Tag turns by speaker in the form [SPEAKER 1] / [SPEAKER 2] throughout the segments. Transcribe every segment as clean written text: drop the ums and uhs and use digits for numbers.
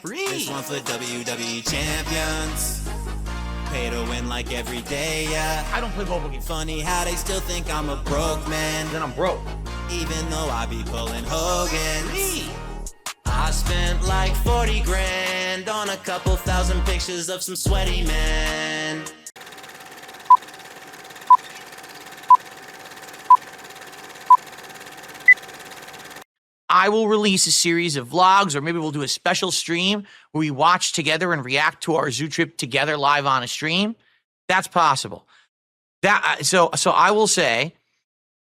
[SPEAKER 1] This one for WWE champions. Pay to win like every day, yeah.
[SPEAKER 2] I don't play mobile games.
[SPEAKER 1] Funny how they still think I'm a broke man.
[SPEAKER 2] Then I'm broke.
[SPEAKER 1] Even though I be pulling Hogan's. I spent like 40 grand on a couple thousand pictures of some sweaty men.
[SPEAKER 2] I will release a series of vlogs, or maybe we'll do a special stream where we watch together and react to our zoo trip together live on a stream. That's possible. So I will say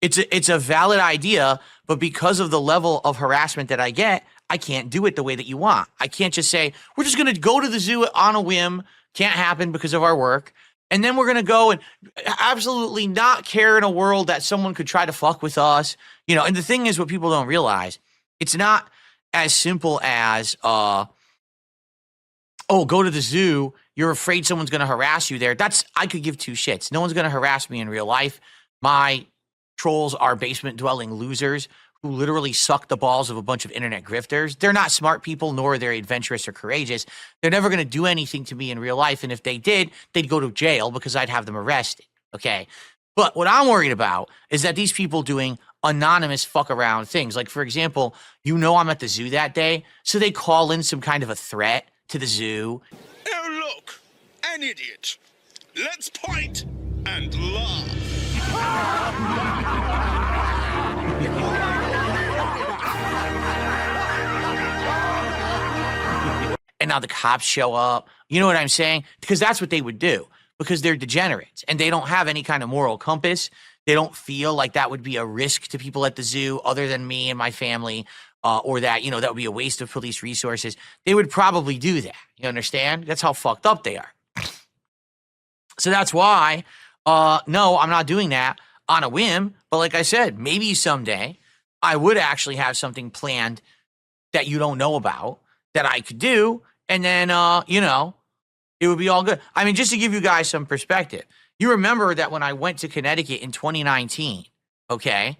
[SPEAKER 2] it's a valid idea, but because of the level of harassment that I get, I can't do it the way that you want. I can't just say, we're just going to go to the zoo on a whim. Can't happen because of our work. And then we're going to go and absolutely not care in a world that someone could try to fuck with us. You know, and the thing is, what people don't realize, it's not as simple as, oh, go to the zoo. You're afraid someone's going to harass you there. I could give two shits. No one's going to harass me in real life. My trolls are basement-dwelling losers who literally suck the balls of a bunch of internet grifters. They're not smart people, nor are they adventurous or courageous. They're never going to do anything to me in real life, and if they did, they'd go to jail because I'd have them arrested, okay? But what I'm worried about is that these people doing anonymous fuck-around things. Like, for example, I'm at the zoo that day, so they call in some kind of a threat to the zoo.
[SPEAKER 3] Oh, look, an idiot. Let's point and laugh.
[SPEAKER 2] And now the cops show up. You know what I'm saying? Because that's what they would do, because they're degenerates and they don't have any kind of moral compass. They don't feel like that would be a risk to people at the zoo other than me and my family, or that, that would be a waste of police resources. They would probably do that. You understand? That's how fucked up they are. So that's why, no, I'm not doing that on a whim. But like I said, maybe someday I would actually have something planned that you don't know about that I could do. And then, it would be all good. I mean, just to give you guys some perspective, you remember that when I went to Connecticut in 2019, okay,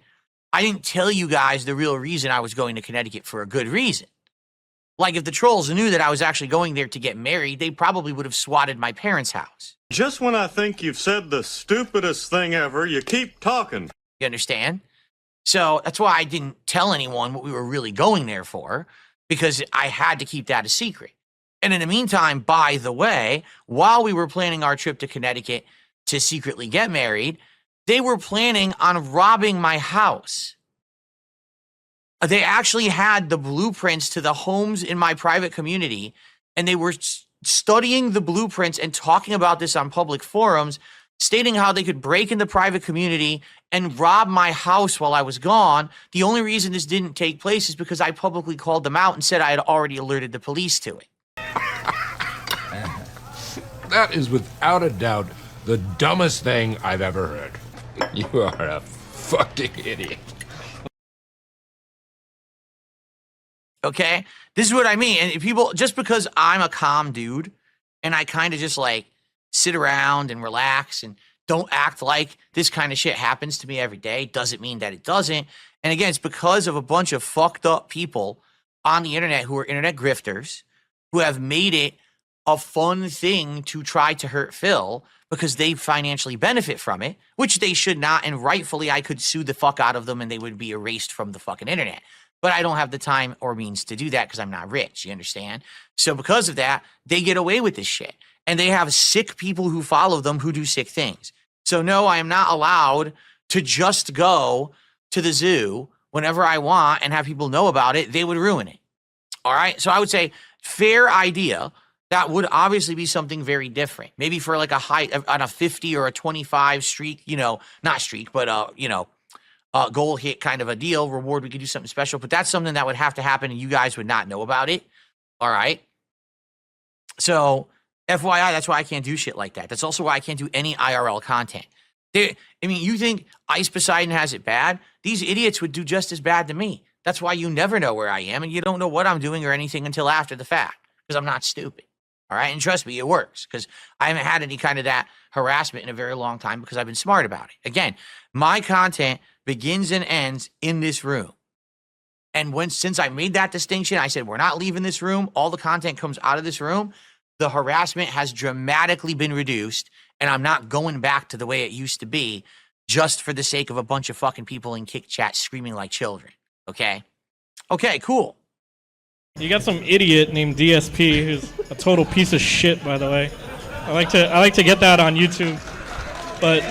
[SPEAKER 2] I didn't tell you guys the real reason I was going to Connecticut for a good reason. Like, if the trolls knew that I was actually going there to get married, they probably would have swatted my parents' house.
[SPEAKER 4] Just when I think you've said the stupidest thing ever, you keep talking.
[SPEAKER 2] You understand? So that's why I didn't tell anyone what we were really going there for, because I had to keep that a secret. And in the meantime, by the way, while we were planning our trip to Connecticut to secretly get married, they were planning on robbing my house. They actually had the blueprints to the homes in my private community, and they were studying the blueprints and talking about this on public forums, stating how they could break in the private community and rob my house while I was gone. The only reason this didn't take place is because I publicly called them out and said I had already alerted the police to it.
[SPEAKER 5] That is without a doubt the dumbest thing I've ever heard. You are a fucking idiot.
[SPEAKER 2] Okay? This is what I mean. And people, just because I'm a calm dude and I kind of just like sit around and relax and don't act like this kind of shit happens to me every day, doesn't mean that it doesn't. And again, it's because of a bunch of fucked up people on the internet who are internet grifters who have made it a fun thing to try to hurt Phil because they financially benefit from it, which they should not. And rightfully, I could sue the fuck out of them and they would be erased from the fucking internet. But I don't have the time or means to do that because I'm not rich, you understand? So because of that, they get away with this shit. And they have sick people who follow them who do sick things. So no, I am not allowed to just go to the zoo whenever I want and have people know about it. They would ruin it. All right? So I would say fair idea. That would obviously be something very different. Maybe for like on a 50 or a 25 streak, not streak, but, goal hit kind of a deal, reward, we could do something special. But that's something that would have to happen and you guys would not know about it. All right? So FYI, that's why I can't do shit like that. That's also why I can't do any IRL content. You think Ice Poseidon has it bad? These idiots would do just as bad to me. That's why you never know where I am and you don't know what I'm doing or anything until after the fact because I'm not stupid. All right. And trust me, it works because I haven't had any kind of that harassment in a very long time because I've been smart about it. Again, my content begins and ends in this room. And since I made that distinction, I said, we're not leaving this room. All the content comes out of this room. The harassment has dramatically been reduced, and I'm not going back to the way it used to be just for the sake of a bunch of fucking people in Kick Chat screaming like children. Okay? Okay, cool.
[SPEAKER 6] You got some idiot named DSP who's a total piece of shit, by the way. I like to get that on YouTube, but